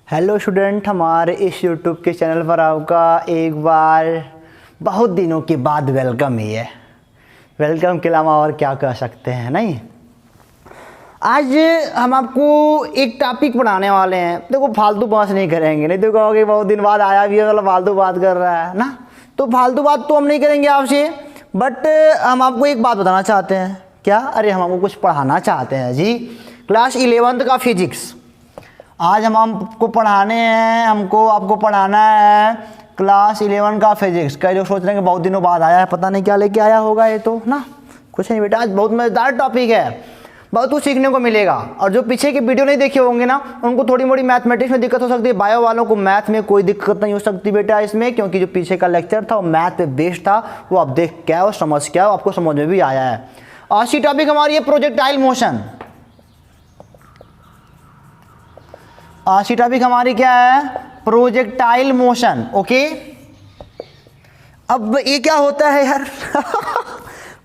Hello student, हमारे इस YouTube के चैनल पर आपका एक बार बहुत दिनों के बाद वेलकम ही है। वेलकम के अलावा और क्या कह सकते हैं। नहीं, आज हम आपको एक टॉपिक पढ़ाने वाले हैं। देखो, फालतू बात नहीं करेंगे, नहीं तो कहोगे बहुत दिन बाद आया भी है मतलब फालतू बात कर रहा है ना। तो फालतू बात तो हम नहीं करेंगे आपसे, बट हम आपको एक बात बताना चाहते हैं। क्या? अरे हम आपको कुछ पढ़ाना चाहते हैं जी। क्लास 11th का फिजिक्स आज हम आपको पढ़ाने हैं। आपको पढ़ाना है क्लास 11 का फिजिक्स। कई लोग सोच रहे हैं कि बहुत दिनों बाद आया है, पता नहीं क्या लेके आया होगा ये तो ना। कुछ नहीं बेटा, आज बहुत मज़ेदार टॉपिक है, बहुत कुछ सीखने को मिलेगा। और जो पीछे की वीडियो नहीं देखे होंगे ना, उनको थोड़ी मोड़ी मैथमेटिक्स में दिक्कत हो सकती है। बायो वालों को मैथ में कोई दिक्कत नहीं हो सकती बेटा इसमें, क्योंकि जो पीछे का लेक्चर था वो मैथ पे बेस्ड था। वो आप देख क्या हो, समझ क्या हो, आपको समझ में भी आया है। आज की टॉपिक हमारी है प्रोजेक्टाइल मोशन। आज की टॉपिक हमारी क्या है? Projectile motion. ओके, अब ये क्या होता है यार?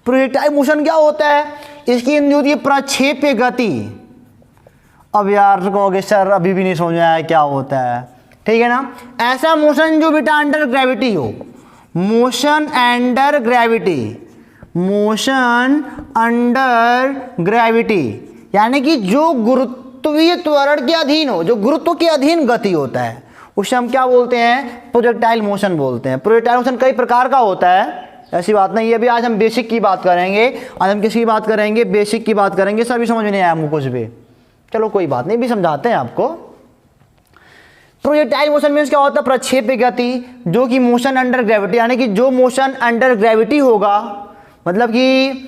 प्रोजेक्टाइल मोशन क्या होता है? इसकी होती है प्रक्षेप्य गति। अब यार कहोगे सर अभी भी नहीं समझ में आया क्या होता है। ठीक है ना, ऐसा मोशन जो बेटा अंडर ग्रेविटी हो। Motion under gravity, motion under gravity यानी कि जो गुरुत्वीय त्वरण के अधीन हो, जो गुरुत्व के अधीन गति होता है, उसे हम क्या बोलते हैं? प्रोजेक्टाइल मोशन बोलते हैं। प्रोजेक्टाइल मोशन कई प्रकार का होता है, ऐसी बात नहीं है। अभी आज हम बेसिक की बात करेंगे। आज हम किसकी बात करेंगे? बेसिक की बात करेंगे। सर भी समझ में नहीं आया हमको कुछ भी, चलो कोई बात नहीं, भी समझाते हैं आपको। प्रोजेक्टाइल मोशन मीन्स क्या होता है? प्रक्षेप्य गति, जो कि मोशन अंडर ग्रेविटी यानी कि जो मोशन अंडर ग्रेविटी होगा, मतलब कि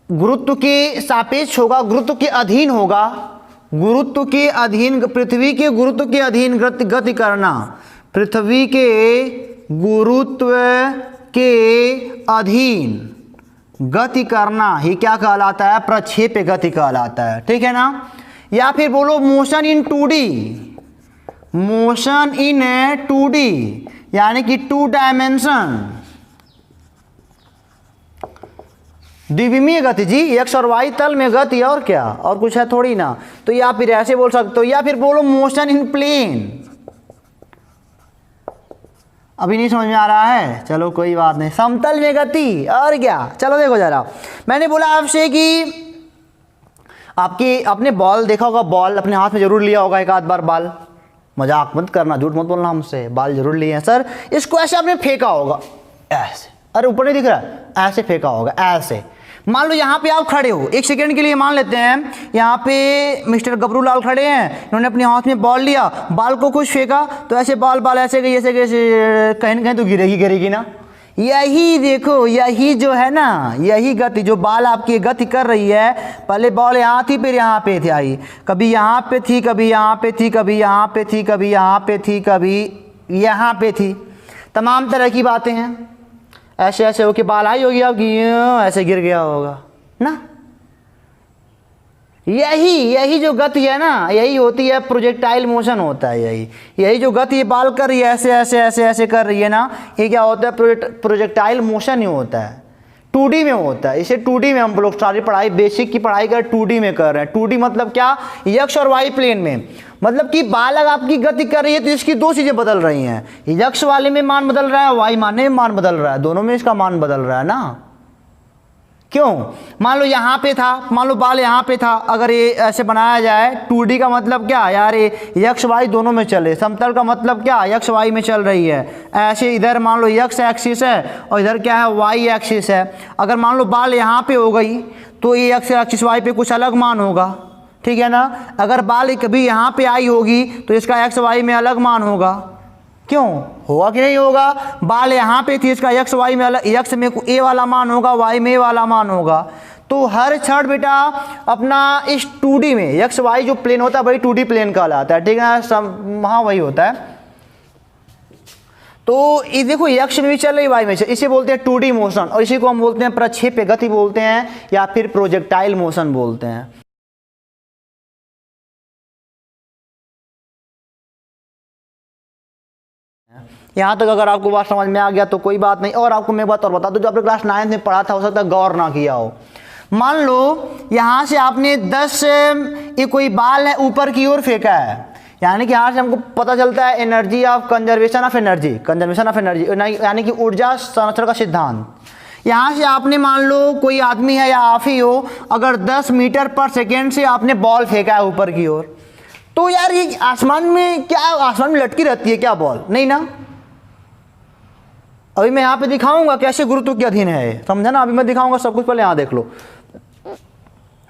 गुरुत्व के सापेक्ष होगा, गुरुत्व के अधीन होगा, गुरुत्व के अधीन, पृथ्वी के गुरुत्व के अधीन गति करना। पृथ्वी के गुरुत्व के अधीन गति करना ही क्या कहलाता है? प्रक्षेप्य गति कहलाता है। ठीक है ना। या फिर बोलो motion in 2D, motion in 2D यानी कि 2 डायमेंशन, द्विविमीय गति जी, एक्स और वाई तल में गति, और क्या, और कुछ है थोड़ी ना। तो या फिर ऐसे बोल सकते हो, या फिर बोलो मोशन इन प्लेन। अभी नहीं समझ में आ रहा है, चलो कोई बात नहीं, समतल में गति, और क्या। चलो देखो जरा, मैंने बोला आपसे कि आपने बॉल देखा होगा, बॉल अपने हाथ में जरूर लिया होगा एक आध बार। बाल, मजाक मत करना, झूठ मत बोलना हमसे, बाल जरूर लिए हैं सर। इसको ऐसे आपने फेंका होगा, ऐसे, अरे ऊपर नहीं दिख रहा, ऐसे फेंका होगा, ऐसे। मान लो यहाँ पे आप खड़े हो, एक सेकंड के लिए मान लेते हैं यहाँ पे मिस्टर गबरू लाल खड़े हैं, इन्होंने अपने हाथ में बॉल लिया, बॉल को कुछ फेंका तो ऐसे बॉल ऐसे गई, ऐसे कहीं ना कहीं तो गिरेगी ना। यही देखो, यही जो है ना, यही गति जो बॉल आपकी गति कर रही है, पहले बॉल यहाँ थी, फिर यहाँ पे थी आई, कभी यहाँ पे थी, कभी यहाँ पे थी, कभी यहाँ पे थी, कभी यहाँ पे थी, कभी यहाँ पे थी, तमाम तरह की बातें हैं। ऐसे ऐसे होके बाल आई होगी आपकी, ऐसे गिर गया होगा ना। यही जो गति है ना, यही होती है प्रोजेक्टाइल मोशन होता है। यही जो गति ये बाल कर रही है, ऐसे ऐसे ऐसे ऐसे कर रही है ना, ये क्या होता है? प्रोजेक्टाइल मोशन ही होता है। 2D में होता है। इसे 2D में हम लोग सारी पढ़ाई, बेसिक की पढ़ाई कर 2D में कर रहे हैं। 2D मतलब क्या? यक्ष और वाई प्लेन में, मतलब कि बालक आपकी गति कर रही है तो इसकी दो चीजें बदल रही हैं। यक्ष वाले में मान बदल रहा है, वाई माने में मान बदल रहा है, दोनों में इसका मान बदल रहा है ना। क्यों? मान लो यहाँ पे था, मान लो बाल यहाँ पे था, अगर ये ऐसे बनाया जाए, 2D का मतलब क्या यार? ये यक्ष वाई दोनों में चले। समतल का मतलब क्या? यक्ष वाई में चल रही है। ऐसे इधर मान लो यक्ष एक्सिस है और इधर क्या है? वाई एक्सिस है। अगर मान लो बाल यहाँ पे हो गई तो ये यक्ष एक्सिस वाई पे कुछ अलग मान होगा, ठीक है ना। अगर बाल कभी यहाँ पे आई होगी तो इसका एक्स वाई में अलग मान होगा। क्यों? होगा कि नहीं होगा? बाल यहाँ पे थी, इसका एक्स वाई में अलग, एक्स में ए वाला मान होगा, वाई में ए वाला मान होगा। तो हर क्षण बेटा अपना इस 2D में एक्स वाई जो प्लेन होता है वही 2D प्लेन कहलाता है, ठीक है ना। वहाँ वही होता है। तो ये देखो, एक्स में भी चल रही, वाई में चल, इसे बोलते हैं 2D मोशन, और इसी को हम बोलते हैं प्रक्षेप्य गति बोलते हैं, या फिर प्रोजेक्टाइल मोशन बोलते हैं। यहाँ तक अगर आपको बात समझ में आ गया तो कोई बात नहीं। और आपको मैं बात और बता दूं, जो आपने क्लास 9 में पढ़ा था, हो सकता है गौर ना किया हो। मान लो यहाँ से आपने 10 ये कोई बाल है ऊपर की ओर फेंका है, यानी कि यहाँ से हमको पता चलता है energy of conservation of energy, conservation of energy यानी कि ऊर्जा संरक्षण का सिद्धांत। यहाँ से आपने मान लो कोई आदमी है या आप ही हो, अगर 10 मीटर पर सेकेंड से आपने बॉल फेंका है ऊपर की ओर, तो यार ये आसमान में क्या, आसमान में लटकी रहती है क्या बॉल? नहीं ना। अभी मैं यहाँ पे दिखाऊंगा कैसे गुरुत्व के अधीन है, समझा ना। अभी मैं दिखाऊंगा सब कुछ, पहले यहाँ देख लो।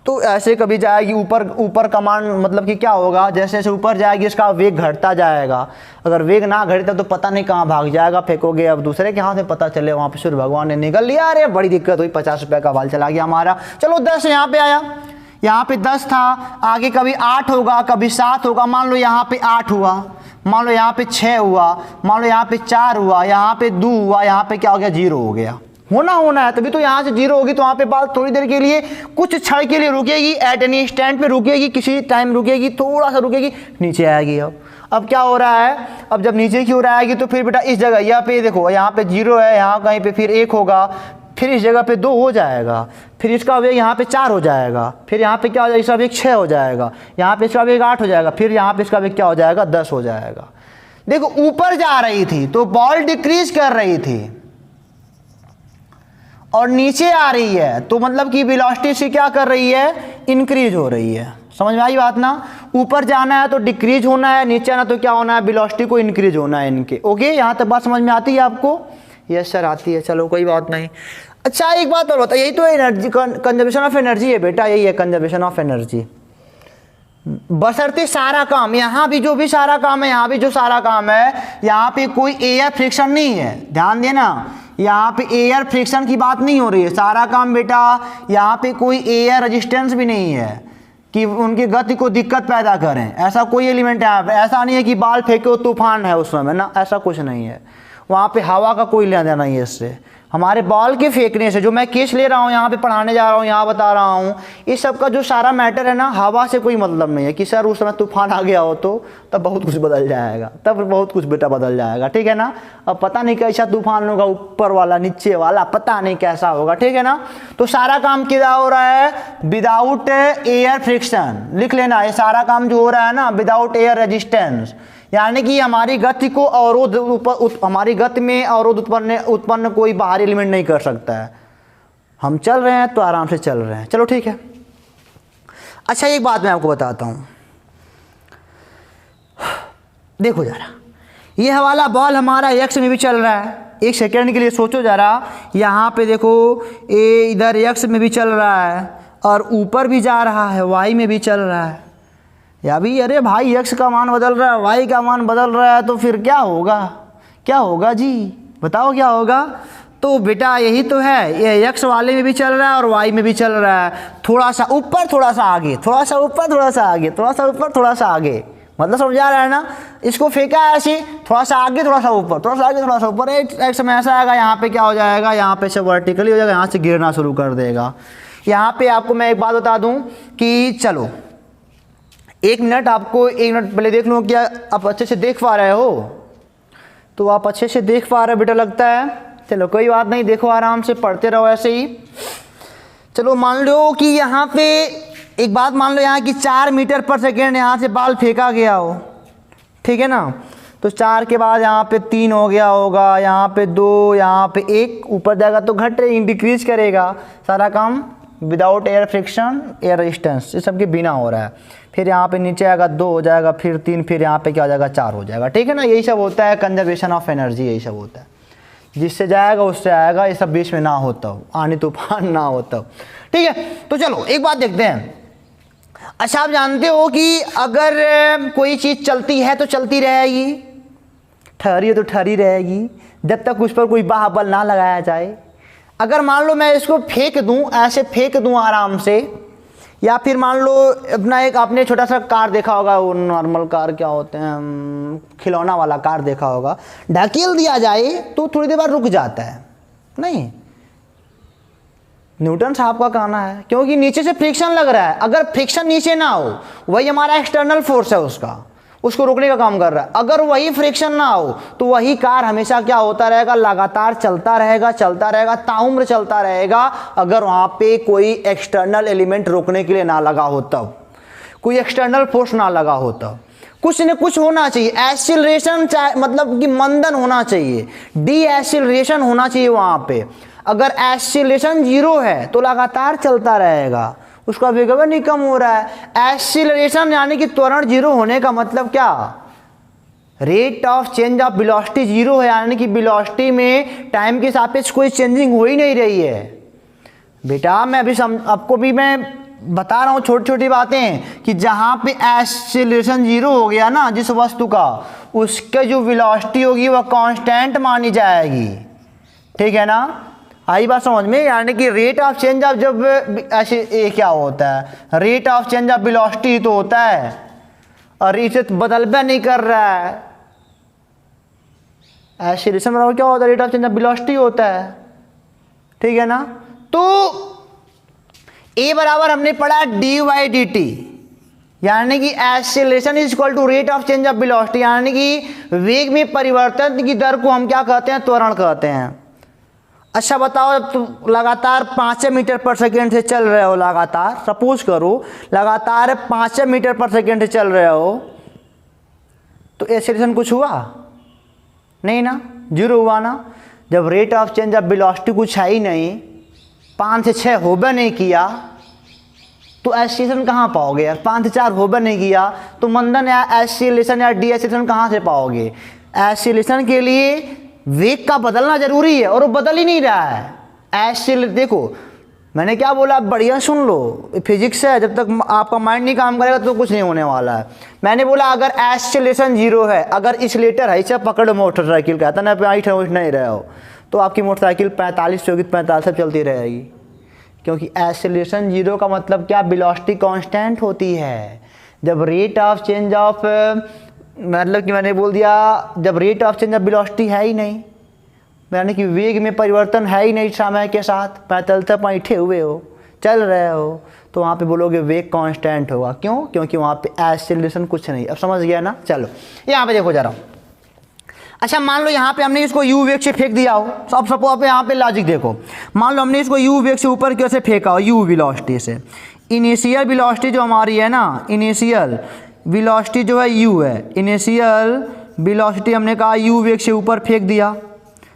तो ऐसे कभी जाएगी ऊपर, ऊपर कमान मतलब कि क्या होगा, जैसे जैसे ऊपर जाएगी इसका वेग घटता जाएगा। अगर वेग ना घटता तो पता नहीं कहाँ भाग जाएगा, फेंकोगे अब दूसरे के हाथ में, पता चले वहाँ पे सूर्य भगवान ने निकल लिया, अरे बड़ी दिक्कत हुई, 50 रुपये का बाल चला गया हमारा। चलो 10 यहाँ पे आया, यहाँ पे 10 था, आगे कभी 8 होगा, कभी 7 होगा। मान लो यहाँ पे 8 हुआ, मान लो यहाँ पे 6 हुआ, मान लो यहाँ पे 4 हुआ, यहाँ पे 2 हुआ, यहाँ पे क्या हो गया, 0 हो गया। होना है, तभी तो यहाँ से 0 होगी, तो वहाँ पे बाल थोड़ी देर के लिए, कुछ क्षण के लिए रुकेगी, एट एनी स्टैंड पे रुकेगी, किसी टाइम रुकेगी, थोड़ा सा रुकेगी, नीचे आएगी। अब क्या हो रहा है, अब जब नीचे की ओर आएगी तो फिर बेटा इस जगह यहाँ पे देखो, यहाँ पे 0 है, यहाँ कहीं पे फिर 1 होगा, फिर इस जगह पे 2 हो जाएगा, फिर इसका वेग यहाँ पे 4 हो जाएगा, फिर यहाँ पे क्या हो जाएगा, इसका वेग 6 हो जाएगा, यहाँ पे इसका वेग 8 हो जाएगा, फिर यहाँ पे इसका वेग क्या हो जाएगा, 10 हो जाएगा। देखो ऊपर जा रही थी तो बॉल डिक्रीज कर रही थी, और नीचे आ रही है तो मतलब कि वेलोसिटी से क्या कर रही है, इंक्रीज हो रही है। समझ में आई बात ना। ऊपर जाना है तो डिक्रीज होना है, नीचे आना तो क्या होना है, वेलोसिटी को इंक्रीज होना है इनके। ओके, यहाँ तक बात समझ में आती है आपको? यस सर आती है, चलो कोई बात नहीं। अच्छा एक बात और बताओ, यही तो एनर्जी, कंजर्वेशन ऑफ एनर्जी है बेटा, यही है कंजर्वेशन ऑफ एनर्जी। बशर्ते सारा काम, यहाँ भी जो भी सारा काम है, यहाँ भी जो सारा काम है, यहाँ पे कोई एयर फ्रिक्शन नहीं है, ध्यान देना, यहाँ पे एयर फ्रिक्शन की बात नहीं हो रही है। सारा काम बेटा, यहाँ पे कोई एयर रेजिस्टेंस भी नहीं है कि उनकी गति को दिक्कत पैदा करें, ऐसा कोई एलिमेंट है। ऐसा नहीं है कि बाल फेंको तूफान है उस समय ना, ऐसा कुछ नहीं है। वहाँ पे हवा का कोई लेना देना नहीं है इससे। हमारे बॉल के फेंकने से, जो मैं केस ले रहा हूँ, यहाँ पे पढ़ाने जा रहा हूँ, यहाँ बता रहा हूँ, इस सब का जो सारा मैटर है ना, हवा से कोई मतलब नहीं है कि सर उस समय तूफान आ गया हो तो तब बहुत कुछ बदल जाएगा, तब बहुत कुछ बेटा बदल जाएगा, ठीक है ना। अब पता नहीं कैसा तूफान होगा, ऊपर वाला नीचे वाला पता नहीं कैसा होगा, ठीक है ना। तो सारा काम क्या हो रहा है, विदाउट एयर फ्रिक्शन। लिख लेना, ये सारा काम जो हो रहा है ना, विदाउट एयर रेजिस्टेंस, यानी कि हमारी गति को अवरोध, हमारी गति में अवरोध उत्पन्न कोई बाहरी एलिमेंट नहीं कर सकता है। हम चल रहे हैं तो आराम से चल रहे हैं, चलो ठीक है। अच्छा एक बात मैं आपको बताता हूँ, देखो जरा, ये वाला बॉल हमारा एक्स में भी चल रहा है, एक सेकेंड के लिए सोचो जरा, यहाँ पे देखो ये इधर एक्स में भी चल रहा है, और ऊपर भी जा रहा है, वाई में भी चल रहा है। या भी अरे भाई एक्स का मान बदल रहा है, वाई का मान बदल रहा है, तो फिर क्या होगा, क्या होगा जी, बताओ क्या होगा। तो बेटा यही तो है, ये एक्स वाले में भी चल रहा है और वाई में भी चल रहा है, थोड़ा सा ऊपर थोड़ा सा आगे, थोड़ा सा ऊपर थोड़ा सा आगे, थोड़ा सा ऊपर थोड़ा सा आगे, मतलब समझा रहा है ना। इसको फेंका है ऐसे, थोड़ा सा आगे थोड़ा सा ऊपर, थोड़ा सा आगे थोड़ा सा ऊपर, एक समय ऐसा आएगा यहाँ पे क्या हो जाएगा, यहाँ पे से वर्टिकली हो जाएगा, यहाँ से गिरना शुरू कर देगा। यहाँ पे आपको मैं एक बात बता दूँ कि चलो 1 मिनट, आपको 1 मिनट पहले देख लो, क्या आप अच्छे से देख पा रहे हो? तो आप अच्छे से देख पा रहे हो बेटा लगता है, चलो कोई बात नहीं, देखो आराम से पढ़ते रहो ऐसे ही। चलो मान लो कि यहाँ पे एक बात मान लो, यहाँ की 4 मीटर पर सेकेंड यहाँ से बाल फेंका गया हो, ठीक है ना। तो 4 के बाद यहाँ पे 3 हो गया होगा, यहाँ पे 2, यहाँ पे 1, ऊपर जाएगा तो घट डिक्रीज करेगा। सारा काम without air friction, air resistance, ये सब के बिना हो रहा है। फिर यहाँ पे नीचे आएगा 2 हो जाएगा, फिर 3, फिर यहाँ पे क्या हो जाएगा 4 हो जाएगा, ठीक है ना। यही सब होता है कंजर्वेशन ऑफ एनर्जी, यही सब होता है, जिससे जाएगा उससे आएगा, ये सब बीच में ना होता हो, आनी तूफान ना होता हो, ठीक है। तो चलो एक बात देखते हैं। अच्छा आप जानते हो कि अगर कोई चीज़ चलती है तो चलती रहेगी, ठहरी है तो ठहरी रहेगी, जब तक उस पर कोई बाहुबल ना लगाया जाए। अगर मान लो मैं इसको फेंक दूं, ऐसे फेंक दूं आराम से, या फिर मान लो अपना एक, आपने छोटा सा कार देखा होगा, वो नॉर्मल कार क्या होते हैं, खिलौना वाला कार देखा होगा, ढकेल दिया जाए तो थोड़ी देर बाद रुक जाता है, नहीं, न्यूटन साहब का कहना है, क्योंकि नीचे से फ्रिक्शन लग रहा है। अगर फ्रिक्शन नीचे ना हो, वही हमारा एक्सटर्नल फोर्स है उसका, उसको रोकने का काम कर रहा है। अगर वही फ्रिक्शन ना हो तो वही कार हमेशा क्या होता रहेगा, लगातार चलता रहेगा, ताउम्र चलता रहेगा, अगर वहाँ पे कोई एक्सटर्नल एलिमेंट रोकने के लिए ना लगा हो तब, कोई एक्सटर्नल फोर्स ना लगा हो तब। कुछ न कुछ होना चाहिए, एक्सीलरेशन मतलब कि मंदन होना चाहिए, डी एक्सीलरेशन होना चाहिए वहाँ पे। अगर एक्सीलरेशन 0 है तो लगातार चलता रहेगा, उसका वेगवन नहीं कम हो रहा है। एक्सीलरेशन यानी कि त्वरण 0 होने का मतलब क्या, rate of change of velocity 0 है, यानी कि वेलोसिटी में टाइम के सापेक्ष कोई चेंजिंग हो ही नहीं रही है। बेटा मैं अभी आपको भी मैं बता रहा हूँ छोटी छोटी बातें कि जहाँ पे एक्सीलरेशन 0 हो गया ना जिस वस्तु का, उसके जो वेलोसिटी होगी वह कांस्टेंट मानी जाएगी, ठीक है ना। आई बात समझ में, यानी कि रेट ऑफ चेंज ऑफ जब ऐसे ये क्या होता है, rate of change of velocity तो होता है और इसे बदलबा नहीं कर रहा है। एक्सीलरेशन बराबर क्या होता है, rate of change of velocity होता है, ठीक है ना। तो ए बराबर हमने पढ़ा डी वाई डी टी, यानी कि acceleration is equal to rate of change of velocity, यानी कि वेग में परिवर्तन की दर को हम क्या कहते हैं, त्वरण कहते हैं। अच्छा बताओ, जब तुम लगातार 5 मीटर पर सेकेंड से चल रहे हो, लगातार सपोज करो लगातार 5 मीटर पर सेकेंड से चल रहे हो, तो एक्सीलरेशन कुछ हुआ नहीं ना, 0 हुआ ना। जब rate of change of velocity कुछ है ही नहीं, 5 से 6 होबे नहीं किया, तो एक्सीलरेशन कहाँ पाओगे यार, 5 से 4 होबे नहीं किया तो मंदन या एक्सीलरेशन या डी एक्सीलरेशन कहाँ से पाओगे। एक्सीलरेशन के लिए वेग का बदलना जरूरी है और वो बदल ही नहीं रहा है। एक्सीलरेशन देखो मैंने क्या बोला, आप बढ़िया सुन लो, फिजिक्स है, जब तक आपका माइंड नहीं काम करेगा तो कुछ नहीं होने वाला है। मैंने बोला अगर एक्सीलरेशन 0 है, अगर एक्सीलरेटर है, इसे पकड़ो मोटरसाइकिल का, था ना उठ नहीं रहे हो तो आपकी मोटरसाइकिल 45 चौकी 45 से चलती रहेगी, क्योंकि एक्सीलरेशन 0 का मतलब क्या, वेलोसिटी कांस्टेंट होती है। जब रेट ऑफ चेंज ऑफ मतलब कि मैंने बोल दिया, जब rate of change of velocity है ही नहीं, यानी कि वेग में परिवर्तन है ही नहीं समय के साथ, 45 बैठे हुए हो, चल रहे हो, तो वहाँ पे बोलोगे वेग कांस्टेंट होगा। क्यों, क्योंकि वहाँ पे एक्सीलरेशन कुछ नहीं। अब समझ गया ना। चलो यहाँ पे देखो जरा, अच्छा मान लो यहाँ पे हमने इसको u वेग से फेंक दिया हो, अब सपोज यहाँ पे लॉजिक देखो, मान लो हमने इसको u वेग से ऊपर की ओर से फेंका हो, u वेलोसिटी से। इनिशियल वेलोसिटी जो हमारी है ना, इनिशियल वेलोसिटी जो है u है, इनिशियल वेलोसिटी हमने कहा u वेग से ऊपर फेंक दिया।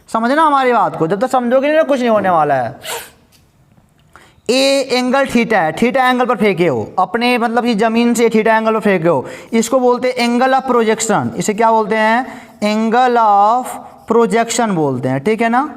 समझना हमारी बात को, जब तक समझोगे नहीं कुछ नहीं होने वाला है। ए एंगल थीटा है, थीटा एंगल पर फेंके हो अपने, मतलब कि जमीन से थीटा एंगल पर फेंके हो, इसको बोलते हैं एंगल ऑफ प्रोजेक्शन। इसे क्या बोलते हैं, एंगल ऑफ प्रोजेक्शन बोलते हैं, ठीक है ना।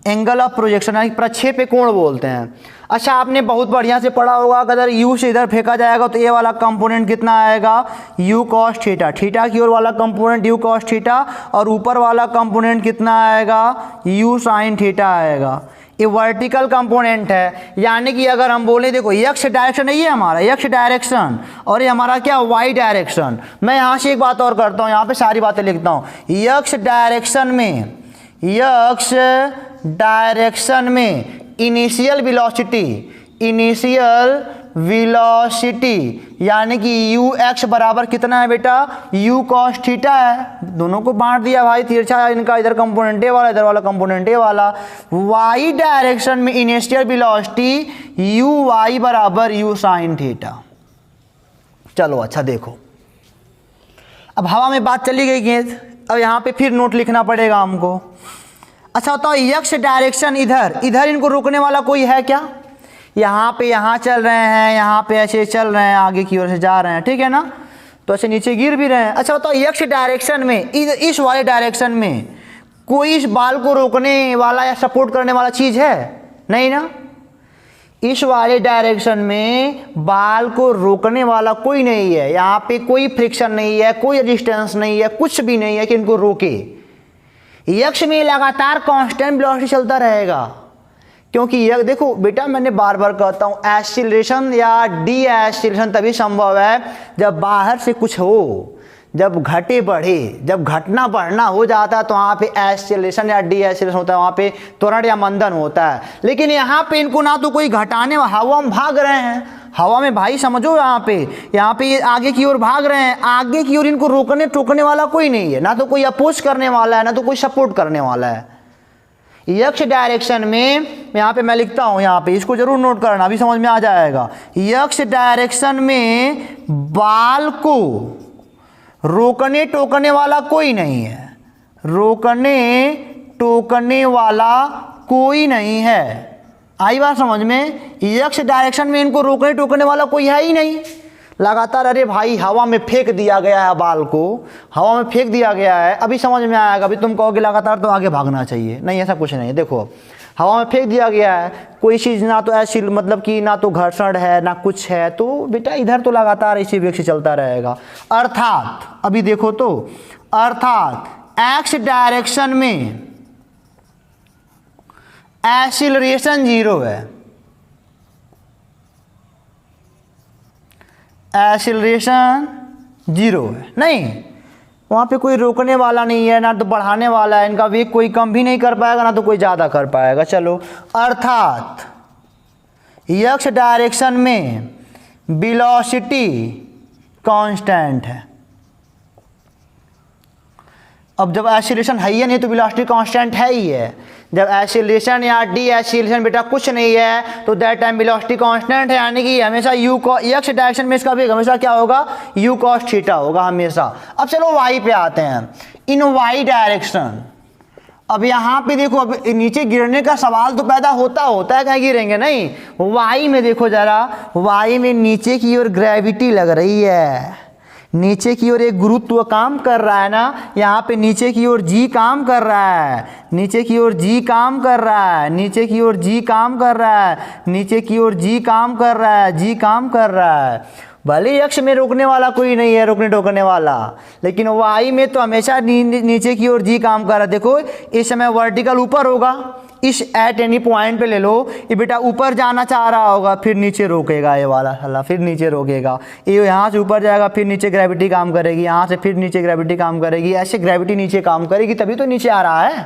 एंगल ऑफ प्रोजेक्शन यानी प्रक्षेप कोण बोलते हैं। अच्छा आपने बहुत बढ़िया से पढ़ा होगा, अगर u से इधर फेंका जाएगा तो ए वाला कंपोनेंट कितना आएगा, u cos थीटा, थीटा की ओर वाला कंपोनेंट u cos थीटा, और ऊपर वाला कंपोनेंट कितना आएगा, u sin थीटा आएगा। ये वर्टिकल कंपोनेंट है, यानी कि अगर हम बोले देखो x डायरेक्शन है, ये हमारा x डायरेक्शन और ये हमारा क्या y डायरेक्शन। मैं यहाँ से एक बात और करता हूँ, यहाँ पे सारी बातें लिखता हूँ। x डायरेक्शन में, x डायरेक्शन में इनिशियल वेलोसिटी यानी कि ux बराबर कितना है बेटा, u cos थीटा है। दोनों को बांट दिया भाई, तिरछा इनका, इधर कंपोनेंट ए वाला, इधर वाला कंपोनेंट ए वाला। y डायरेक्शन में इनिशियल वेलोसिटी uy बराबर u sin थीटा। चलो अच्छा देखो, अब हवा में बात चली गई गेंद, अब यहाँ पे फिर नोट लिखना पड़ेगा हमको। अच्छा बताओ x डायरेक्शन इधर, इधर इनको रोकने वाला कोई है क्या, यहाँ पे यहाँ चल रहे हैं, यहाँ पे ऐसे चल रहे हैं, आगे की ओर से जा रहे हैं, ठीक है ना, तो ऐसे नीचे गिर भी रहे हैं। अच्छा बताओ x डायरेक्शन में, इस वाले डायरेक्शन में कोई इस बाल को रोकने वाला या सपोर्ट करने वाला चीज़ है नहीं ना। इस वाले डायरेक्शन में बाल को रोकने वाला कोई नहीं है, यहाँ पे कोई फ्रिक्शन नहीं है, कोई रेजिस्टेंस नहीं है, कुछ भी नहीं है कि इनको रोके। x में लगातार कांस्टेंट वेलोसिटी चलता रहेगा, क्योंकि यह देखो बेटा मैंने बार बार कहता हूँ, एक्सीलरेशन या डी एक्सीलरेशन तभी संभव है जब बाहर से कुछ हो, जब घटे बढ़े, जब घटना बढ़ना हो जाता है तो वहाँ पे एक्सीलरेशन या डी एक्सीलरेशन होता है, वहाँ पे त्वरण या मंदन होता है। लेकिन यहाँ पे इनको ना तो कोई घटाने, हवा में भाग रहे हैं, हवा में भाई समझो, यहाँ पे ये आगे की ओर भाग रहे हैं, आगे की ओर इनको रोकने टोकने वाला कोई नहीं है, ना तो कोई अपोज करने वाला है, ना तो कोई सपोर्ट करने वाला है। x डायरेक्शन में यहाँ पे मैं लिखता हूँ, यहाँ पे इसको जरूर नोट करना, अभी समझ में आ जाएगा। x डायरेक्शन में बाल को रोकने टोकने वाला कोई नहीं है, रोकने टोकने वाला कोई नहीं है। आई बात समझ में? एक्स डायरेक्शन में इनको रोकने टोकने वाला कोई है ही नहीं। लगातार अरे भाई हवा में फेंक दिया गया है, बाल को हवा में फेंक दिया गया है, अभी समझ में आएगा। अभी तुम कहोगे लगातार तो आगे भागना चाहिए, नहीं ऐसा कुछ नहीं है। देखो हवा में फेंक दिया गया है, कोई चीज़ ना तो ऐसी मतलब कि ना तो घर्षण है ना कुछ है, तो बेटा इधर तो लगातार इसी वेग से चलता रहेगा। अर्थात अभी देखो तो, अर्थात एक्स डायरेक्शन में एक्सीलरेशन 0 है, एक्सीलरेशन 0 है, नहीं वहाँ पे कोई रोकने वाला नहीं है ना तो बढ़ाने वाला है, इनका वेग कोई कम भी नहीं कर पाएगा ना तो कोई ज़्यादा कर पाएगा। चलो, अर्थात एक्स डायरेक्शन में वेलोसिटी कांस्टेंट है। अब जब एक्सीलरेशन है ही नहीं तो वेलोसिटी कांस्टेंट है ही है। जब एक्सीलरेशन या डी एक्सीलरेशन बेटा कुछ नहीं है तो दैट टाइम वेलोसिटी कांस्टेंट है, यानी कि हमेशा यू को एक्स डायरेक्शन में इसका वेग हमेशा क्या होगा, यू कॉस थीटा होगा हमेशा। अब चलो वाई पे आते हैं। इन वाई डायरेक्शन, अब यहाँ पे देखो, अब नीचे गिरने का सवाल तो पैदा होता है, कहीं गिरेंगे नहीं। वाई में देखो जरा, वाई में नीचे की ओर ग्रेविटी लग रही है, नीचे की ओर एक गुरुत्व काम कर रहा है ना, यहाँ पे नीचे की ओर जी काम कर रहा है, नीचे की ओर जी काम कर रहा है, नीचे की ओर जी काम कर रहा है, नीचे की ओर जी काम कर रहा है, जी काम कर रहा है। भले यक्ष में रोकने वाला कोई नहीं है, रोकने टोकने वाला, लेकिन वाई में तो हमेशा नीचे की ओर जी काम कर रहा है। देखो इस समय वर्टिकल ऊपर होगा, इस एट एनी पॉइंट पे ले लो, ये बेटा ऊपर जाना चाह रहा होगा, फिर नीचे रोकेगा ये वाला हल्ला, फिर नीचे रोकेगा, ये यहाँ से ऊपर जाएगा, फिर नीचे ग्रेविटी काम करेगी, यहाँ से फिर नीचे ग्रेविटी काम करेगी, ऐसे ग्रेविटी नीचे काम करेगी, तभी तो नीचे आ रहा है,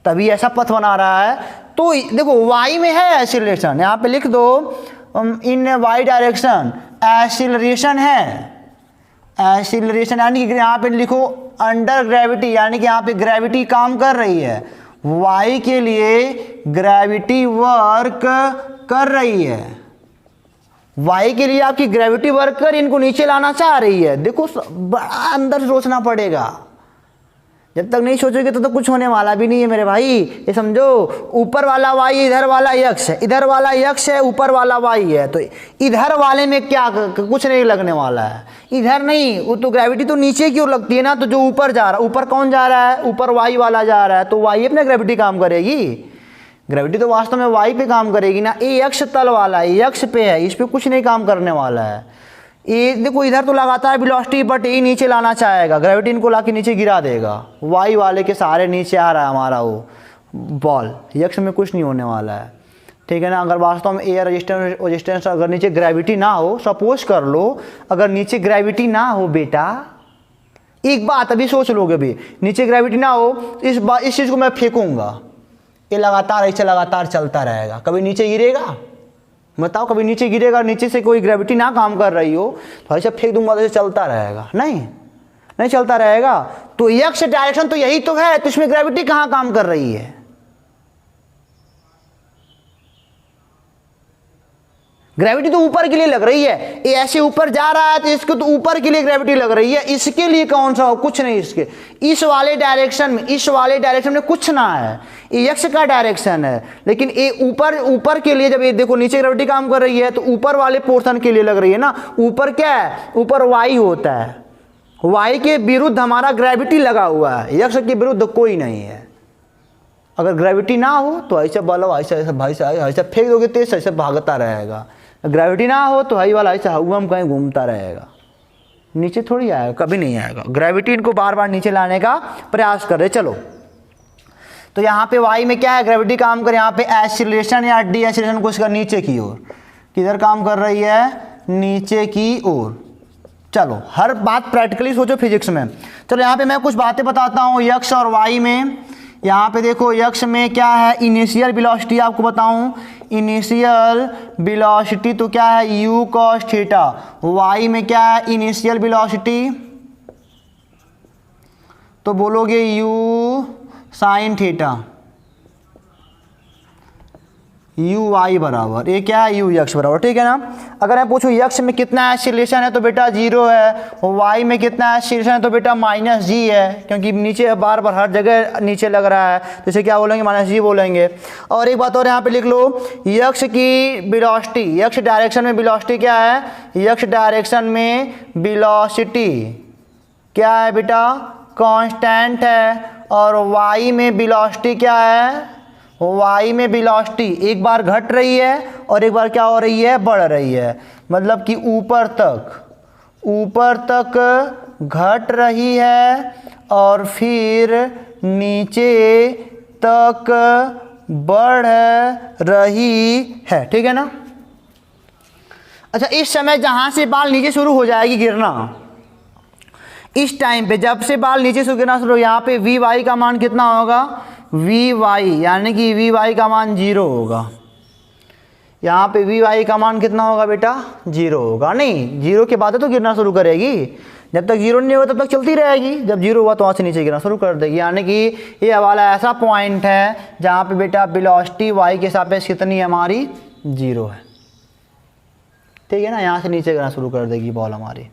तभी ऐसा पथ बना रहा है। तो देखो वाई में है एक्सीलरेशन, यहाँ पे लिख दो इन वाई डायरेक्शन एक्सीलरेशन है, एक्सीलरेशन यानी कि यहाँ पे लिखो अंडर ग्रेविटी, यानी कि यहाँ पे ग्रेविटी काम कर रही है, वाई के लिए ग्रेविटी वर्क कर रही है, वाई के लिए आपकी ग्रेविटी वर्क कर इनको नीचे लाना चाह रही है। देखो बड़ा अंदर सोचना पड़ेगा, जब तक नहीं सोचोगे तो कुछ होने वाला भी नहीं है मेरे भाई। ये समझो ऊपर वाला वाई, इधर वाला यक्ष है, इधर वाला यक्ष है, ऊपर वाला वाई है, तो इधर वाले में क्या कुछ नहीं लगने वाला है, इधर नहीं, वो तो ग्रेविटी तो नीचे की ओर लगती है ना, तो जो ऊपर जा रहा है, ऊपर कौन जा रहा है, ऊपर वाई वाला जा रहा है, तो वाई अपने ग्रेविटी काम करेगी, ग्रेविटी तो वास्तव में वाई पे काम करेगी ना। ये यक्ष तल वाला है, यक्ष पे है, इस पर कुछ नहीं काम करने वाला है। ये देखो इधर तो लगातार वेलोसिटी बट ये नीचे लाना चाहेगा, ग्रेविटी इनको ला के नीचे गिरा देगा, वाई वाले के सहारे नीचे आ रहा है हमारा वो बॉल, यक्ष में कुछ नहीं होने वाला है, ठीक है ना। अगर वास्तव में एयर रेजिस्टेंस अगर नीचे ग्रेविटी ना हो, सपोज कर लो अगर नीचे ग्रेविटी ना हो बेटा, एक बात अभी सोच लोगे, अभी नीचे ग्रेविटी ना हो, इस चीज़ को मैं फेंकूंगा, ये लगातार ऐसे लगातार चलता रहेगा, कभी नीचे गिरेगा, बताओ कभी नीचे गिरेगा, नीचे से कोई ग्रेविटी ना काम कर रही हो तो ऐसे फेंक दूंगा तो ऐसे चलता रहेगा, नहीं चलता रहेगा। तो यक्ष डायरेक्शन तो यही तो है, तो इसमें ग्रेविटी कहाँ काम कर रही है, ग्रेविटी तो ऊपर के लिए लग रही है, ये ऐसे ऊपर जा रहा है तो इसको तो ऊपर के लिए ग्रेविटी लग रही है, इसके लिए कौन सा हो, कुछ नहीं, इसके इस वाले डायरेक्शन में कुछ ना है, ये यक्ष का डायरेक्शन है, लेकिन ये ऊपर के लिए, जब ये देखो नीचे ग्रेविटी काम कर रही है तो ऊपर वाले पोर्शन के लिए लग रही है ना। ऊपर क्या है, ऊपर वाई होता है, वाई के विरुद्ध हमारा ग्रेविटी लगा हुआ है, यक्ष के विरुद्ध कोई नहीं है। अगर ग्रेविटी ना हो तो ऐसे बलो ऐसे फेंक दोगे तो ऐसे भागता रहेगा, ग्रेविटी ना हो तो हाई वाला ऐसा हुआ हम कहीं घूमता रहेगा, नीचे थोड़ी आएगा, कभी नहीं आएगा। ग्रेविटी इनको बार बार नीचे लाने का प्रयास कर रहे। चलो तो यहाँ पे वाई में क्या है, ग्रेविटी काम कर, यहाँ पे एक्सीलरेशन या डी एक्सीलरेशन को इसका नीचे की ओर, किधर काम कर रही है, नीचे की ओर। चलो हर बात प्रैक्टिकली सोचो फिजिक्स में। चलो यहाँ पे मैं कुछ बातें बताता हूँ यक्ष और वाई में। यहाँ पे देखो यक्ष में क्या है, इनिशियल वेलोसिटी आपको बताऊं, इनिशियल वेलोसिटी तो क्या है, u cos थीटा। वाई में क्या है, इनिशियल वेलोसिटी तो बोलोगे u sin theta. U Y बराबर, ये क्या है, यू यक्स बराबर, ठीक है ना। अगर मैं पूछूँ यक्स में कितना एक्सीलरेशन है तो बेटा 0 है, वाई में कितना एक्सीलरेशन है तो बेटा -g है, क्योंकि नीचे बार बार हर जगह नीचे लग रहा है, तो इसे क्या बोलेंगे, -g बोलेंगे। और एक बात और यहाँ पे लिख लो, यक्स की वेलोसिटी, यक्स डायरेक्शन में वेलोसिटी क्या है, यक्स डायरेक्शन में वेलोसिटी क्या है बेटा, कांस्टेंट है। और वाई में वेलोसिटी क्या है, वाई में वेलोसिटी एक बार घट रही है और एक बार क्या हो रही है, बढ़ रही है, मतलब कि ऊपर तक घट रही है और फिर नीचे तक बढ़ रही है, ठीक है ना। अच्छा, इस समय जहाँ से बाल नीचे शुरू हो जाएगी गिरना, इस टाइम पे जब से बाल नीचे से गिरना शुरू, यहाँ पे वी वाई का मान कितना होगा, वी वाई, यानी कि वी वाई का मान 0 होगा। यहाँ पे वी वाई का मान कितना होगा बेटा, 0 होगा। नहीं, 0 के बाद तो गिरना शुरू करेगी, जब तक 0 नहीं होगा तब तक चलती रहेगी, जब 0 हुआ तो वहाँ से नीचे गिरना शुरू कर देगी। यानी कि ये वाला ऐसा पॉइंट है जहाँ पे बेटा वेलोसिटी वाई के सापेक्ष कितनी है हमारी, 0 है, ठीक है ना। यहाँ से नीचे गिरना शुरू कर देगी बॉल हमारी।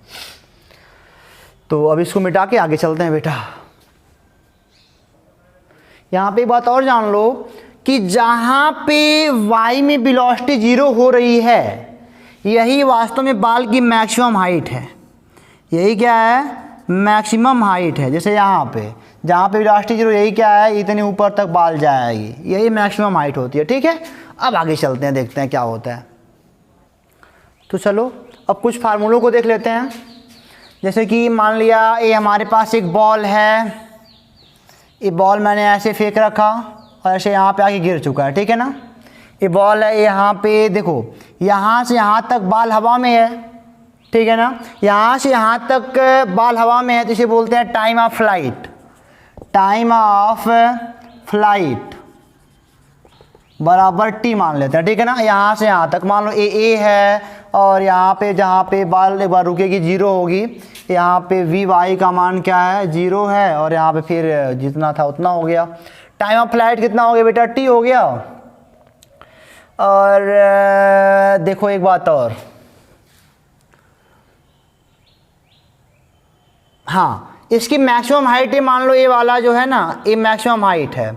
तो अब इसको मिटा के आगे चलते हैं बेटा। यहाँ पे एक बात और जान लो कि जहाँ पे y में वेलोसिटी 0 हो रही है, यही वास्तव में बाल की मैक्सिमम हाइट है। यही क्या है, मैक्सिमम हाइट है। जैसे यहाँ पे जहाँ पे वेलोसिटी 0, यही क्या है, इतनी ऊपर तक बाल जाएगी, यही मैक्सिमम हाइट होती है, ठीक है। अब आगे चलते हैं, देखते हैं क्या होता है। तो चलो अब कुछ फार्मूलों को देख लेते हैं। जैसे कि मान लिया ये हमारे पास एक बॉल है, ये बॉल मैंने ऐसे फेंक रखा और ऐसे यहाँ पे आके गिर चुका है, ठीक है ना। ये बॉल है, यहाँ पे देखो, यहाँ से यहाँ तक बाल हवा में है, ठीक है ना। यहाँ से यहाँ तक बाल हवा में है, तो इसे बोलते हैं time of flight. Time of flight बराबर टी मान लेते हैं, ठीक है ना। यहाँ से यहाँ तक मान लो ए है, और यहाँ पे जहाँ पे बाल एक बार रुकेगी 0 होगी, यहाँ पे वी वाई का मान क्या है, 0 है, और यहाँ पे फिर जितना था उतना हो गया। टाइम ऑफ फ्लाइट कितना हो गया बेटा, टी हो गया। और देखो एक बात और, हाँ, इसकी मैक्सिमम हाइट है, मान लो ये वाला जो है ना, ये मैक्सिमम हाइट है।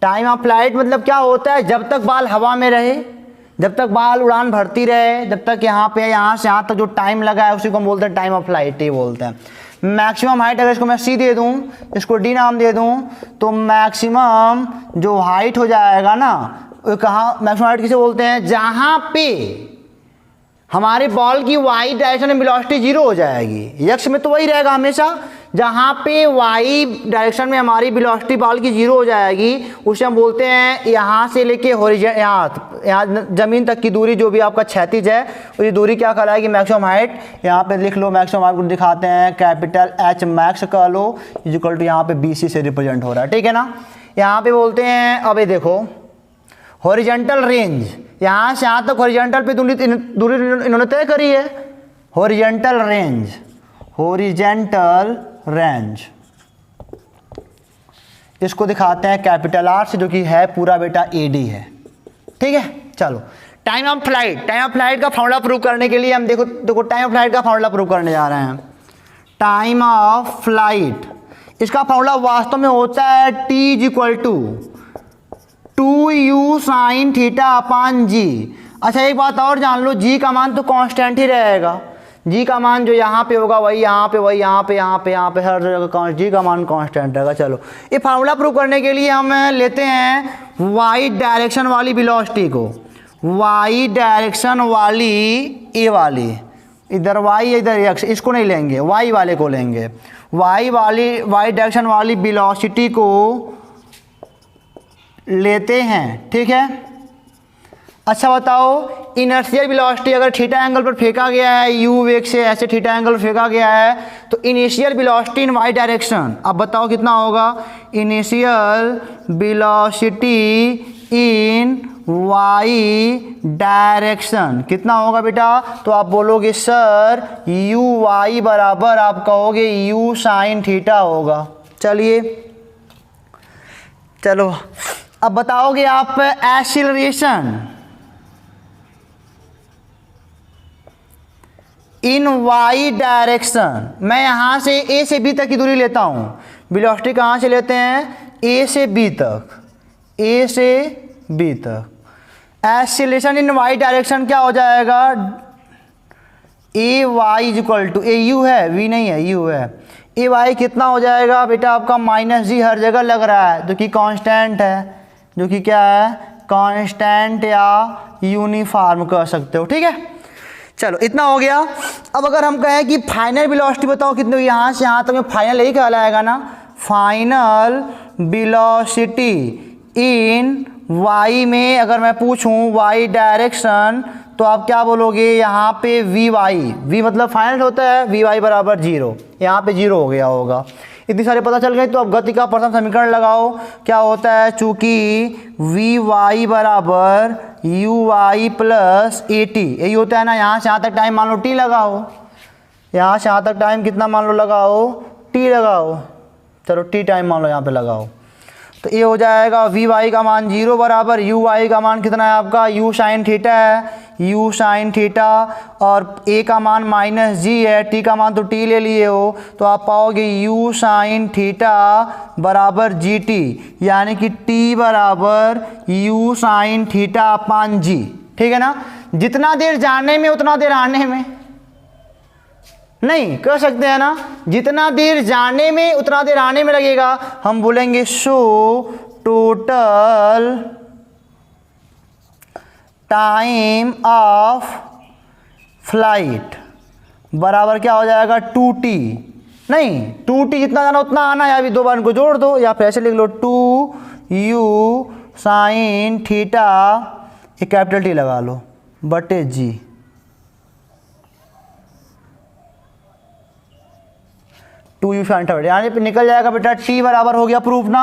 टाइम ऑफ फ्लाइट मतलब क्या होता है, जब तक बाल हवा में रहे, जब तक बाल उड़ान भरती रहे, जब तक यहाँ पे यहाँ से यहाँ तक जो टाइम लगा है उसी को हम बोलते हैं टाइम ऑफ फ्लाइट, ये बोलते हैं। मैक्सिमम हाइट, अगर इसको मैं सी दे दूँ, इसको डी नाम दे दूँ, तो मैक्सिमम जो हाइट हो जाएगा ना, वो कहाँ, मैक्सिमम हाइट किसे बोलते हैं, जहाँ पे हमारे बॉल की वाई डायरेक्शन में वेलोसिटी 0 हो जाएगी। यक्स में तो वही रहेगा हमेशा, जहाँ पे वाई डायरेक्शन में हमारी वेलोसिटी बॉल की 0 हो जाएगी, उसे हम बोलते हैं यहाँ से लेके हॉरिजॉन्टल, यहाँ ज़मीन तक की दूरी जो भी आपका क्षैतिज है, वो ये दूरी क्या कहलाएगी, मैक्सिमम हाइट। यहाँ पे लिख लो, मैक्सिमम हाइट को दिखाते हैं कैपिटल H मैक्स कह लो, इक्वल टू यहाँ पे BC से रिप्रेजेंट हो रहा है, ठीक है ना। यहाँ पे बोलते हैं, अब ये देखो हॉरिजॉन्टल रेंज, यहाँ से यहाँ तक हॉरिजॉन्टल पे दूरी इन्होंने तय करी है, हॉरिजॉन्टल रेंज, हॉरिजॉन्टल रेंज, इसको दिखाते हैं कैपिटल R से, जो कि है पूरा बेटा AD है, ठीक है। चलो time of flight, time of flight का फॉर्मूला प्रूव करने के लिए हम देखो टाइम ऑफ फ्लाइट का फॉर्मूला प्रूव करने जा रहे हैं। टाइम ऑफ फ्लाइट, इसका फॉर्मूला वास्तव में होता है T = 2u sin theta upon g. अच्छा एक बात और जान लो, जी का मान तो कांस्टेंट ही रहेगा, जी का मान जो यहाँ पे होगा वही यहाँ पे, वही यहाँ पे हर जगह जी का मान कांस्टेंट रहेगा। चलो ये फार्मूला प्रूव करने के लिए हम लेते हैं वाई डायरेक्शन वाली वेलोसिटी को, वाई डायरेक्शन वाली ए वाली, इधर वाई इधर एक्स, इसको नहीं लेंगे, वाई वाले को लेंगे। वाई डायरेक्शन वाली वेलोसिटी को लेते हैं, ठीक है। अच्छा बताओ, इनर्शियल वेलोसिटी अगर थीटा एंगल पर फेंका गया है, यू वेग से ऐसे थीटा एंगल पर फेंका गया है, तो initial velocity in Y direction, अब बताओ कितना होगा, initial velocity in Y direction कितना होगा बेटा, तो आप बोलोगे सर यू वाई बराबर, आप कहोगे यू साइन थीटा होगा। चलो अब बताओगे आप एक्सीलरेशन, इन वाई डायरेक्शन, मैं यहाँ से ए से बी तक की दूरी लेता हूँ। वेलोसिटी कहाँ से लेते हैं? ए से बी तक, ए से बी तक। एक्सीलरेशन इन वाई डायरेक्शन क्या हो जाएगा? A y is equal to, a u है, वी नहीं है, यू है। ए वाई कितना हो जाएगा बेटा आपका? माइनस जी हर जगह लग रहा है, जो कि कांस्टेंट है, जो कि क्या है? कांस्टेंट या यूनिफॉर्म कह सकते हो। ठीक है, चलो इतना हो गया। अब अगर हम कहें कि फाइनल वेलोसिटी बताओ कितनी हुई, यहाँ से यहाँ तक में फाइनल यही कहलाएगा ना, फाइनल वेलोसिटी इन वाई में अगर मैं पूछूं वाई डायरेक्शन, तो आप क्या बोलोगे? यहाँ पे वी वाई, वी मतलब फाइनल होता है, वी वाई बराबर 0, यहाँ पे 0 हो गया होगा। इतनी सारे पता चल गए। तो अब गति का प्रथम समीकरण लगाओ, क्या होता है? चूंकि वी वाई बराबर U Y plus A T, यही होता है ना। यहाँ से यहाँ तक टाइम मान लो टी लगाओ, यहाँ से यहाँ तक टाइम कितना मान लो लगाओ? टी लगाओ, चलो टी टाइम मान लो यहाँ पे लगाओ। तो ये हो जाएगा वी वाई का मान 0 बराबर यू वाई का मान कितना है आपका? यू साइन थीटा है, यू साइन थीटा, और ए का मान माइनस जी है, टी का मान तो टी ले लिए हो, तो आप पाओगे यू साइन थीटा बराबर जी टी, यानी कि टी बराबर यू साइन थीटा अपान जी। ठीक है ना? जितना देर जाने में उतना देर आने में नहीं कर सकते हैं ना, जितना देर जाने में उतना देर आने में लगेगा। हम बोलेंगे show total time of flight बराबर क्या हो जाएगा? 2t, नहीं 2t जितना जाना उतना आना है। अभी दो बार इनको जोड़ दो या फिर ऐसे लिख लो 2u साइन थीटा, एक कैपिटल टी लगा लो, बटे जी। 2u साइन थीटा, यहाँ पे निकल जाएगा बेटा t बराबर हो गया प्रूफ ना,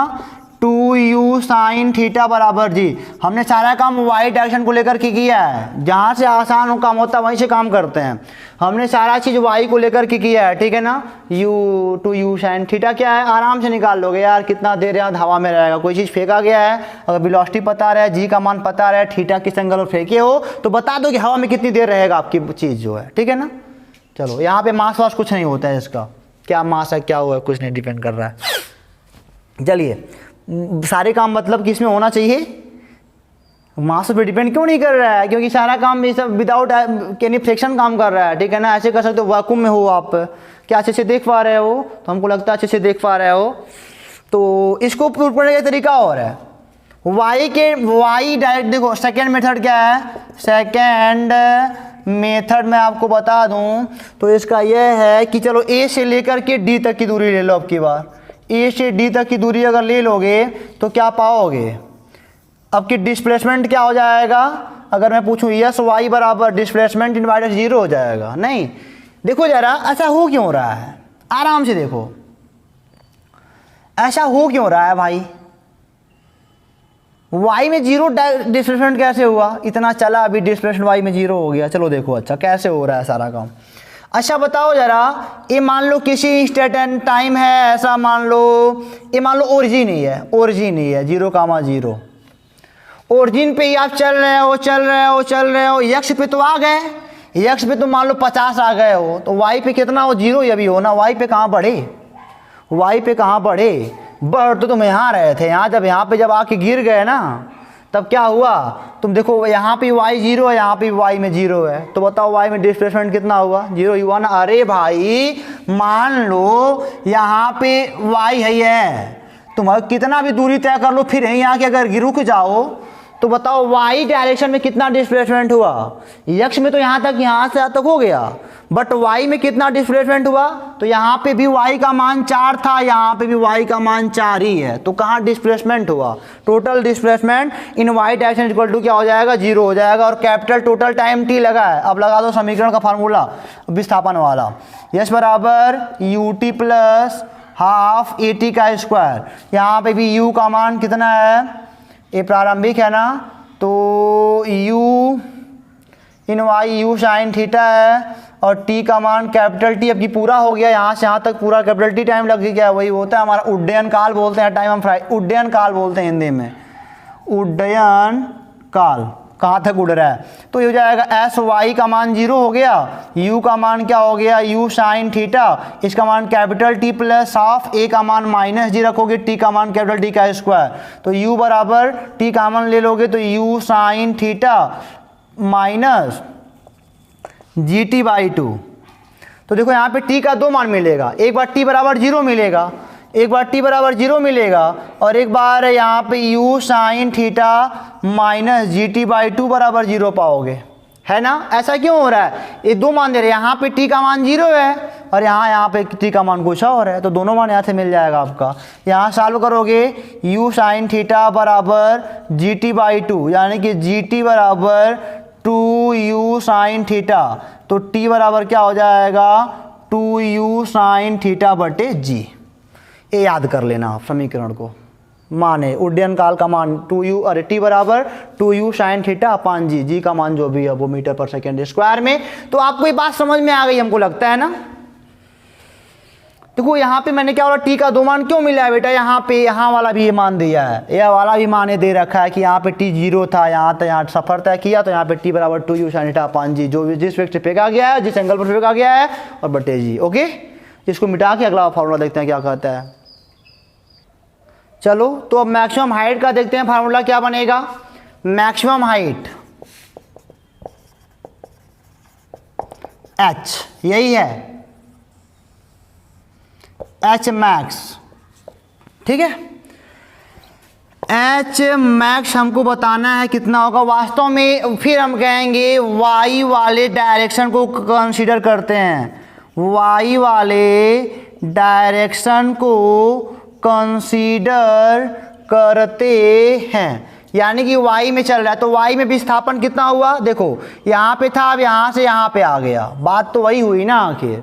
2u साइन थीटा बराबर जी। हमने सारा काम वाई डायरेक्शन को लेकर के किया है, जहाँ से आसान हो काम होता है वहीं से काम करते हैं। हमने सारा चीज़ वाई को लेकर के किया है, ठीक है ना। u साइन थीटा क्या है? आराम से निकाल लोगे यार, कितना देर यहाँ हवा में रहेगा। कोई चीज़ फेंका गया है, अगर वेलोसिटी पता रहे, जी का मान पता रहे, थीटा किस एंगल पर फेंके हो, तो बता दो कि हवा में कितनी देर रहेगा आपकी चीज़ जो है, ठीक है ना। चलो यहाँ पे मास वास कुछ नहीं होता है, इसका क्या मास है क्या हुआ कुछ नहीं डिपेंड कर रहा है। चलिए सारे काम मतलब कि इसमें होना चाहिए, मास पे डिपेंड क्यों नहीं कर रहा है? क्योंकि सारा काम ये सब विदाउट एनी फ्रिक्शन काम कर रहा है, ठीक है ना। ऐसे कर सकते हो वैक्यूम में हो आप, क्या अच्छे से देख पा रहे हो? तो हमको लगता है अच्छे से देख पा रहे हो। तो इसको प्रूव करने का तरीका और है, वाई डायरेक्ट देखो। सेकेंड मेथड क्या है? सेकेंड मेथड मैं आपको बता दूं तो इसका यह है कि चलो ए से लेकर के डी तक की दूरी ले लो। अब की बार ए से डी तक की दूरी अगर ले लोगे तो क्या पाओगे? अब की डिस्प्लेसमेंट क्या हो जाएगा? अगर मैं पूछूं यस वाई बराबर डिस्प्लेसमेंट इन वाई 0 हो जाएगा। नहीं, देखो जरा ऐसा हो क्यों रहा है, आराम से देखो ऐसा हो क्यों रहा है भाई। वाई में 0 डिस्प्लेसमेंट कैसे हुआ? इतना चला अभी डिस्प्लेसमेंट वाई में 0 हो गया। चलो देखो अच्छा कैसे हो रहा है सारा काम। अच्छा बताओ जरा, ये मान लो किसी इंस्टेंट एंड टाइम है, ऐसा मान लो, ये मान लो ओरिजिन ही है, ओरिजिन ही है 0,0। ओरिजिन पे ही आप चल रहे हो, यक्स पे तो आ गए, यक्स पे तो मान लो 50 आ गए हो, तो वाई पे कितना हो? 0 ही अभी हो ना। वाई पे कहाँ बढ़े? वाई पे कहाँ बढ़े? बढ़ तो तुम यहाँ रहे थे, यहाँ जब यहाँ पे जब आके गिर गए ना तब क्या हुआ? तुम देखो यहाँ पे वाई 0 है, यहाँ पे वाई में 0 है, तो बताओ वाई में डिस्प्लेसमेंट कितना हुआ? 0 ही हुआ ना। अरे भाई मान लो यहाँ पे वाई है, तुम कितना भी दूरी तय कर लो, फिर यहीं आके अगर रुक जाओ तो बताओ वाई डायरेक्शन में कितना डिस्प्लेसमेंट हुआ? यक्स में तो यहाँ तक, यहाँ से यहाँ तक हो गया, बट वाई में कितना डिस्प्लेसमेंट हुआ? तो यहाँ पे भी वाई का मान 4 था, यहाँ पे भी वाई का मान 4 ही है, तो कहाँ डिस्प्लेसमेंट हुआ? Total displacement in Y direction equal to क्या हो जाएगा? 0 हो जाएगा। और कैपिटल टोटल टाइम टी लगा है, अब लगा दो समीकरण का फार्मूला विस्थापन वाला, यस बराबर U T plus half A T का स्क्वायर। यहाँ पे भी यू का मान कितना है? ये प्रारंभिक है ना, तो u in why you sine theta है, और t का मान कैपिटल T अब की पूरा हो गया, यहाँ से यहाँ तक पूरा कैपिटल T टाइम लग गया। वही होता है हमारा उड्डयन काल बोलते हैं, टाइम हम फ्राई उड्डयन काल बोलते हैं हिंदी में, उड्डयन काल। कहाँ तक उड़ रहा है। तो ये हो जाएगा एस वाई का मान 0 हो गया, यू का मान क्या हो गया, यू साइन थीटा, इसका मान कैपिटल टी प्लस हाफ, ए का मान माइनस जी रखोगे, टी का मान कैपिटल टी का स्क्वायर, तो यू बराबर टी कामन ले लोगे तो you sine theta minus G T by 2। तो देखो यहाँ पे टी का 2 मान मिलेगा, एक बार टी बराबर 0 मिलेगा, एक बार टी बराबर 0 मिलेगा, और एक बार यहाँ पे you sine theta minus G T by 2 बराबर 0 पाओगे, है ना। ऐसा क्यों हो रहा है, ये 2 मान दे रहे हैं, यहाँ पे टी का मान 0 है और यहाँ पे टी का मान कुछ और है, तो दोनों मान यहाँ से मिल जाएगा आपका। यहाँ सॉल्व करोगे यू साइन थीटा बराबर जी टी बाई 2, यानी कि जी टी बराबर 2 यू साइन थीटा, तो टी बराबर क्या हो जाएगा 2 यू साइन थीटा बटे जी। ये याद कर लेना आप समीकरण को, माने उड्डयन काल का मान 2u, अरे टी बराबर 2u साइन थीटा अपान जी, जी का मान जो भी है वो मीटर पर सेकेंड स्क्वायर में। तो आपको ये बात समझ में आ गई हमको लगता है ना। देखो यहाँ पे मैंने क्या बोला, टी का 2 मान क्यों मिला है बेटा, यहाँ पे यहाँ वाला भी ये मान दिया है, यह वाला भी मान दे रखा है कि यहाँ पे टी 0 था, यहाँ सफर तय किया, तो यहाँ पे टी बराबर 2u साइन थीटा अपान जी, जो जिस वेक्टर पे फेंका गया है, जिस एंगल पर फेंका गया है, और बटे जी। ओके, इसको मिटा के अगला फॉर्मूला देखते हैं क्या कहता है। चलो तो अब मैक्सिमम हाइट का देखते हैं, फार्मूला क्या बनेगा, मैक्सिमम हाइट h, यही है h मैक्स, ठीक है। h मैक्स हमको बताना है कितना होगा वास्तव में, फिर हम कहेंगे y वाले डायरेक्शन को कंसीडर करते हैं, y वाले डायरेक्शन को कंसीडर करते हैं, यानी कि y में चल रहा है, तो y में विस्थापन कितना हुआ, देखो यहाँ पे था, अब यहाँ से यहाँ पे आ गया, बात तो वही हुई ना आखिर।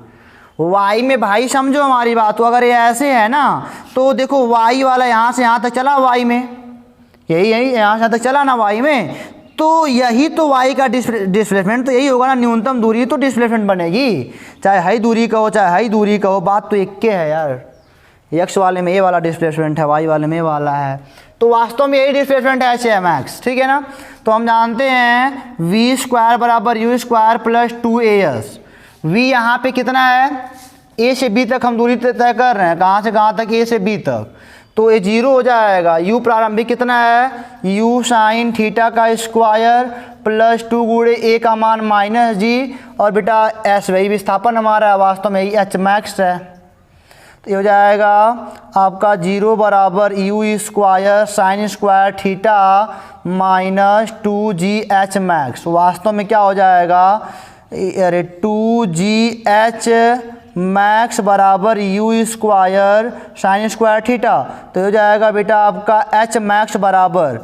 y में भाई समझो हमारी बात, तो अगर ये ऐसे है ना, तो देखो y वाला यहाँ से यहाँ तक चला, y में यही यहाँ से यहाँ तक चला ना y में, तो यही तो y का डिस्प्लेसमेंट तो यही होगा ना, न्यूनतम दूरी तो डिस्प्लेसमेंट बनेगी, चाहे हाई दूरी का हो चाहे हाई दूरी का हो, बात तो एक के है यार। x वाले में ये वाला डिस्प्लेसमेंट है, y वाले में ये वाला है, तो वास्तव में यही डिस्प्लेसमेंट है h मैक्स, ठीक है ना। तो हम जानते हैं v स्क्वायर बराबर u square plus 2as, v यहाँ पे कितना है, a से b तक हम दूरी तय कर रहे हैं, कहाँ से कहाँ तक, a से b तक, तो ये 0 हो जाएगा। u प्रारंभिक कितना है, u साइन थीटा का स्क्वायर प्लस 2 गुणे a का मान माइनस जी, और बेटा s वही विस्थापन हमारा है, वास्तव में यही h मैक्स है, तो ये हो जाएगा आपका 0 बराबर u square sine square theta minus 2gh max, वास्तव में क्या हो जाएगा, अरे 2gh मैक्स बराबर u square sine square theta, तो हो जाएगा बेटा आपका h मैक्स बराबर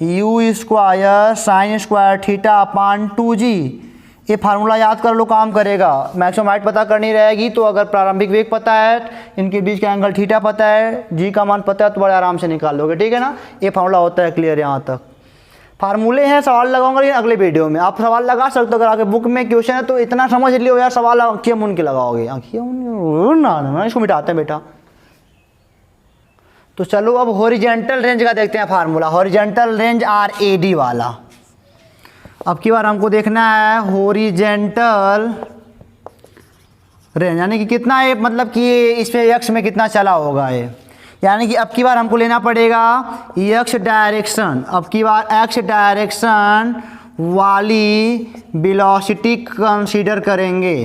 u square sine square theta अपान 2g। ये फार्मूला याद कर लो, काम करेगा। मैक्सिमम हाइट पता करनी रहेगी, तो अगर प्रारंभिक वेग पता है, इनके बीच का एंगल थीटा पता है, जी का मान पता है, तो बड़े आराम से निकाल लोगे, ठीक है ना। ये फार्मूला होता है क्लियर, यहाँ तक फार्मूले हैं। सवाल लगाऊंगा लेकिन अगले वीडियो में, आप सवाल लगा सकते हो, अगर आपके बुक में क्वेश्चन है तो इतना समझ लियो यार, सवाल आँखियाँ मुन के लगाओगे, आँखियाँ ना, इसको मिटाते हैं बेटा। तो चलो अब हॉरिजॉन्टल रेंज का देखते हैं फार्मूला, हॉरिजॉन्टल रेंज RAD वाला। अब की बार हमको देखना है हॉरिजॉन्टल रेंज, यानी कि कितना है, मतलब कि इस पे x में कितना चला होगा ये, यानी कि अब की बार हमको लेना पड़ेगा x डायरेक्शन, अब की बार x डायरेक्शन वाली वेलोसिटी कंसीडर करेंगे।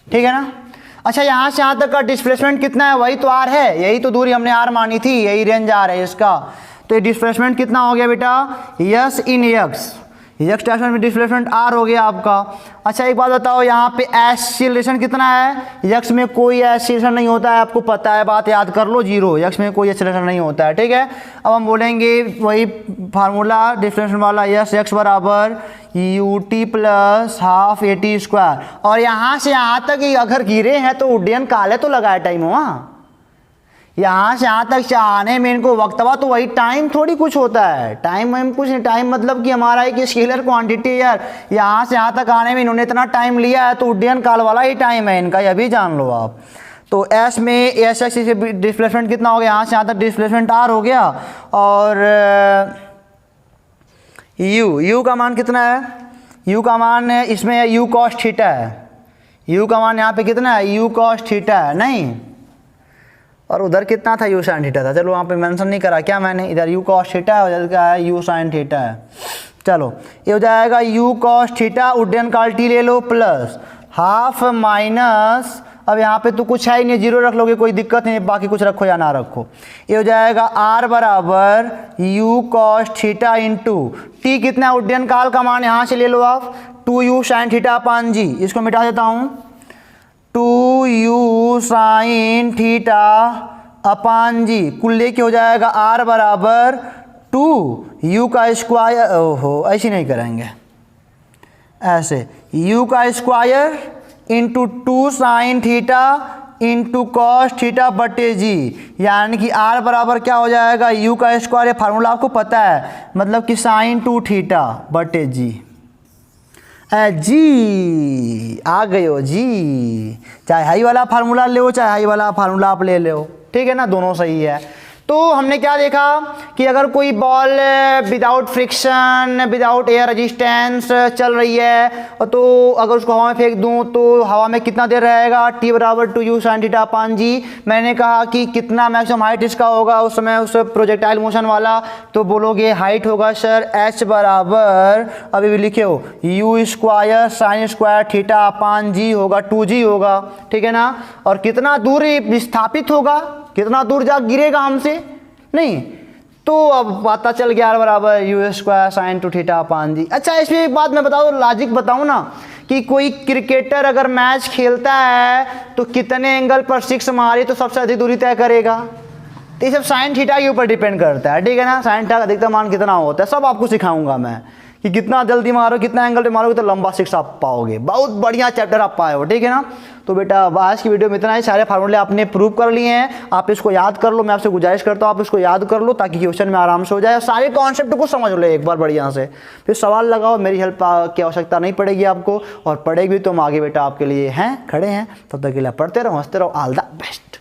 ठीक है ना। अच्छा, यहाँ से यहाँ तक का डिस्प्लेसमेंट कितना है, वही तो r है, यही तो दूरी हमने r मानी थी, यही रेंज r है इसका, तो ये डिस्प्लेसमेंट कितना हो गया बेटा, यस इन x डायरेक्शन में डिस्प्लेसमेंट r हो गया आपका। अच्छा एक बात बताओ, यहाँ पे एक्सीलरेशन कितना है, x में कोई एक्सीलरेशन नहीं होता है, आपको पता है, बात याद कर लो, 0, x में कोई एक्सीलरेशन नहीं होता है, ठीक है। अब हम बोलेंगे वही फार्मूला डिस्प्लेसमेंट वाला, यस x बराबर ut plus half AT square, और यहाँ से यहाँ तक अगर गिरे हैं तो उड्डयन काल है, तो लगाया टाइम हुआ, यहाँ से यहाँ तक चाहने में इनको वक्तवा, तो वही टाइम थोड़ी कुछ होता है, टाइम कुछ नहीं, टाइम मतलब कि हमारा एक स्केलर क्वांटिटी है यार, यहाँ से यहाँ तक आने में इन्होंने इतना टाइम लिया है, तो उड्डयन काल वाला ही टाइम है इनका, यह भी जान लो आप। तो एस में एस एक्स डिस्प्लेसमेंट कितना हो गया, यहाँ से यहाँ तक डिस्प्लेसमेंट आर हो गया, और यू का मान कितना है, यू का मान है इसमें यू कॉस थीटा है, यू का मान यहाँ पे कितना है, यू कॉस थीटा है नहीं, और उधर कितना था, यू साइन थीटा था। चलो वहाँ पे मेंशन नहीं करा क्या मैंने, इधर यू कॉस थीटा है, उधर क्या है, यू साइन थीटा है। चलो ये हो जाएगा यू कॉस थीटा, उड्डयन काल टी ले लो, प्लस हाफ माइनस, अब यहाँ पे तो कुछ है ही नहीं, जीरो रख लोगे कोई दिक्कत नहीं, बाकी कुछ रखो या ना रखो। ये हो जाएगा आर बराबर you cos theta into T कितना है, उड्डयन काल का मान यहाँ से ले लो आप, 2u साइन थीटा अपान जी, इसको मिटा देता हूँ, 2u साइन थीटा अपान जी, कुल लेके हो जाएगा r बराबर 2u का स्क्वायर, ओहो ऐसे नहीं करेंगे, ऐसे u का square into 2 sine theta into cos theta बटे जी, यानी कि r बराबर क्या हो जाएगा, u का स्क्वायर, फार्मूला आपको पता है, मतलब कि साइन 2 थीटा बटे जी। जी आ गए हो जी, चाहे हाई वाला फार्मूला ले, चाहे हाई वाला फार्मूला आप ले लो, ठीक है ना, दोनों सही है। तो हमने क्या देखा कि अगर कोई ball without friction, without air resistance चल रही है, तो अगर उसको हवा में फेंक दूं तो हवा में कितना देर रहेगा, टी बराबर 2u साइन थीटा अपान जी। मैंने कहा कि कितना मैक्सिमम हाइट इसका होगा उस समय, उस प्रोजेक्टाइल मोशन वाला, तो बोलोगे हाइट होगा सर h बराबर, अभी भी लिखे हो, u square sine square theta upon g होगा, 2g होगा, ठीक है ना। और कितना दूर विस्थापित होगा, कितना दूर जा गिरेगा हमसे नहीं, तो अब पता चल गया r बराबर u square sine 2 theta upon g. अच्छा इसमें एक बात मैं बताऊँ, लॉजिक बताऊँ ना, कि कोई क्रिकेटर अगर मैच खेलता है तो कितने एंगल पर सिक्स मारे तो सबसे अधिक दूरी तय करेगा, तो ये सब साइन थीटा के ऊपर डिपेंड करता है, ठीक है ना। साइन थीटा का अधिकतम मान कितना होता है सब आपको सिखाऊंगा मैं, कि कितना जल्दी मारो, कितना एंगल पे मारोगे तो लंबा सिक्स आप पाओगे, बहुत बढ़िया चैप्टर आप पाए हो, ठीक है ना। तो बेटा आज की वीडियो में इतना ही, सारे फार्मूले आपने प्रूव कर लिए हैं, आप इसको याद कर लो, मैं आपसे गुजारिश करता हूँ आप इसको याद कर लो ताकि क्वेश्चन में आराम से हो जाए, सारे कॉन्सेप्ट को समझ लो एक बार बढ़िया से, फिर सवाल लगाओ, मेरी हेल्प की आवश्यकता नहीं पड़ेगी आपको, और पड़ेगी तो हम आगे बेटा आपके लिए हैं, खड़े हैं, तब तक के लिए पढ़ते रहो, हंसते रहो, ऑल द बेस्ट।